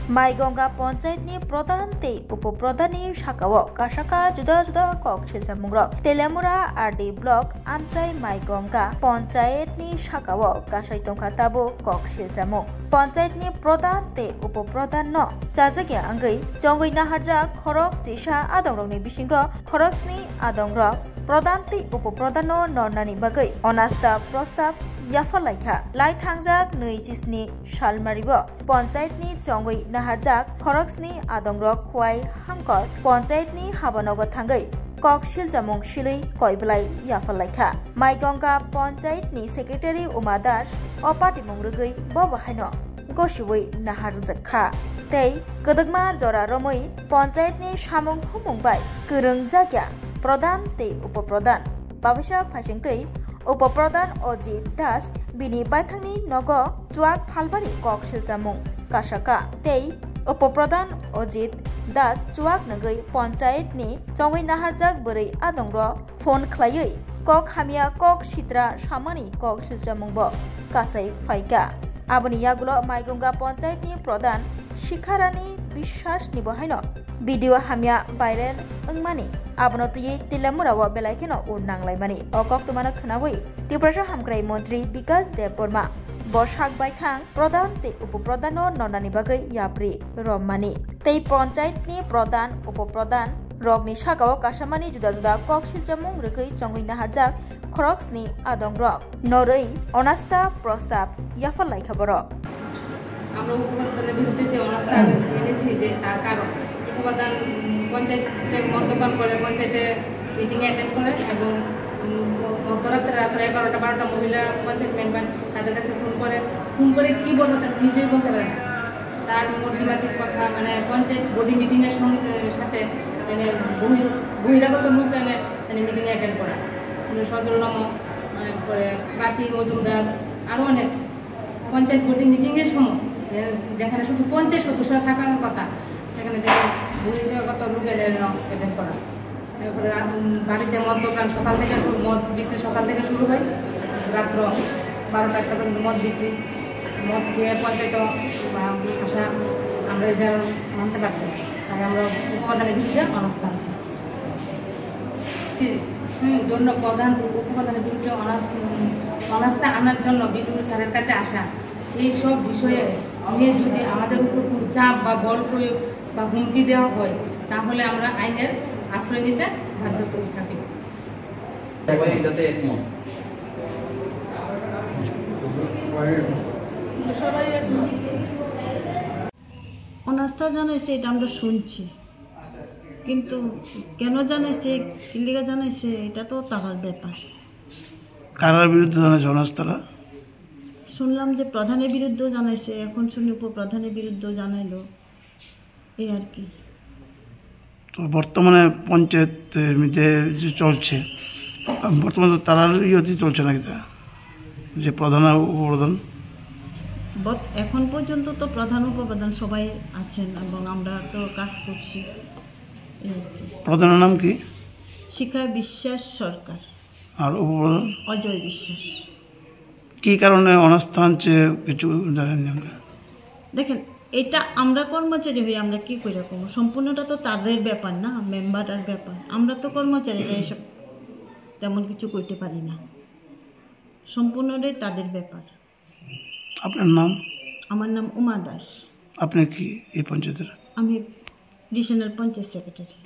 माइगंगा पंचायतनि प्रधान ते उपप्रधाननि साखाओ कासाका जुदा जुदा कक सिलचामुंग्रक तेलेमुरा आरडी ब्लक आमफ्राय माइगंगा पंचायतनि साखाओ गासै तंखा ताबो कक सिलचामुं पंचायतनि प्रधान ते उपप्रधान न जाजागिया आंगै जंगै नाहारजा खरक जिसा आदंरकनि बिसिंग खरकस्नि आदंरक प्रधान ते उपप्रधान नरनानि बागै अनास्था प्रस्ताव याफालायखा लाई थांजाक 27 सालमारिबो पंचायतनि जंगै नाहारजाक खरकस्नि आदंरक खुवाय हांकर पंचायतनि हाबानगो थांगै कक सिलचामुं सिलै कयबलाय याफालायखा माइगंगा पंचायतनि सेक्रेटारि उमा दास अपाटिमुं रगै बबाहायनो गसिबै नाहारजाखा तै गदगमा जरा रमै पंचायतनि सामुं हुमुंबाय गोरों जागिया प्रधान ते उपप्रधान बावैसा फाइसेंतै उपप्रधान अजित दास बिनि बायथांनि नग जुआक फालबारि कक सिलचामुं कासाका तै उपप्रधान अजित दास जुआक नगै पंचायतनि जंगै नाहारजाक बोरै आदंर फोन खलायै कक हामिया कक सित्रा सामानि कक सिलचामुंबो कासाय फायका आबनि यागुलो माइगंगा पंचायतनि प्रधान शिखारानि बिश्वासनि बहायनो भिडिअ हामिया भाइरेल अंगमानि आबनो तुयै तिलामुराव बेलायखेनो उरनांलायमानि अकक तुमानो खोनाबै त्रिपुरा हामग्राय मन्त्री विकास देव बर्मा बसाक बायथां प्रधान ते उपप्रधान नरनानि बागै याप्रि रमानि तै पंचायतनि प्रधान उपप्रधान रगनि सागाव कासामानि जुदा जुदा कक सिलचामुं रगै जंगै नाहारजाक खरकस्नि आदंरक नरै अनास्था प्रस्ताव याफालायखाबर আমরা উপপ্রধানের বিরুদ্ধে যে অনাস্থা এনেছি যে তার কারণ উপপ্রধান পঞ্চায়েতে মদ্যপান করে পঞ্চায়েতে মিটিং অ্যাটেন্ড করে এবং মধ্যরাত্রে রাত্রে 11টা-12টা মহিলা পঞ্চায়েত মেম্বার তাদের কাছে ফোন করে কি বলবো তার নিজেই বলতে পারে না তার মর্জিমাতিক কথা মানে পঞ্চায়েত বডি মিটিংয়ের সাথে মানে বহিরাগত লোক এনে মিটিং অ্যাটেন্ড করা সজল নম পরে বাপি মজুমদার আরও অনেক পঞ্চায়েত বডি মিটিংয়ের সময় যেখানে শুধু পঞ্চায়েত সদস্যরা থাকার কথা সেখানে দেখে বহিরাগত লোক এনে অ্যাটেন্ড করা এরপরে বাড়িতে মদ্যপান সকাল থেকে মদ বিক্রি সকাল থেকে শুরু হয় রাত্র 12টা-1টা পর্যন্ত মদ বিক্রি মদ খেয়ে পঞ্চায়েত আসা আমরা এটা মানতে পারছি তাই আমরা উপপ্রধানের বিরুদ্ধে অনাস্থা জন্য প্রধান উপপ্রধানের বিরুদ্ধে অনাস্থা আনার জন্য বিডিও স্যারের কাছে আসা এইসব বিষয়ে নিয়ে যদি আমাদের উপর কোনো চাপ বা বল প্রয়োগ বা হুমকি দেওয়া হয় তাহলে আমরা আইনের আশ্রয় নিতে বাধ্য থাকি অনাস্থা জানাইছে এটা আমরা শুনছি কিন্তু কেন জানাইছে কিলিগা জানাইছে এটা তো তার ব্যাপার কারার বিরুদ্ধে জানাইছে অনাস্থারা শুনলাম যে প্রধানের বিরুদ্ধেও জানাইছে এখন শুনি উপপ্রধানের বিরুদ্ধেও জানাইলো এই আর কি তো বর্তমানে পঞ্চায়েতের মধ্যে যে চলছে বর্তমানে তারার ইয়েতে চলছে নাকি যে প্রধান উপপ্রধান এখন পর্যন্ত তো প্রধান উপপ্রধান সবাই আছেন এবং আমরা তো কাজ করছি প্রধানের নাম কি শিখা বিশ্বাস সরকার আর উপপ্রধান অজয় বিশ্বাস কি কারণে অনাস্থা আনছে কিছু জানেন আমরা দেখেন এটা আমরা কর্মচারী হই আমরা কি করে করবো সম্পূর্ণটা তো তাদের ব্যাপার না মেম্বারের ব্যাপার আমরা তো কর্মচারীরা এসব তেমন কিছু করতে পারি না সম্পূর্ণটাই তাদের ব্যাপার আপনার নাম আমার নাম উমা দাস আপনি কি এই পঞ্চায়েতের আমি রিজনাল পঞ্চায়েত সেক্রেটারি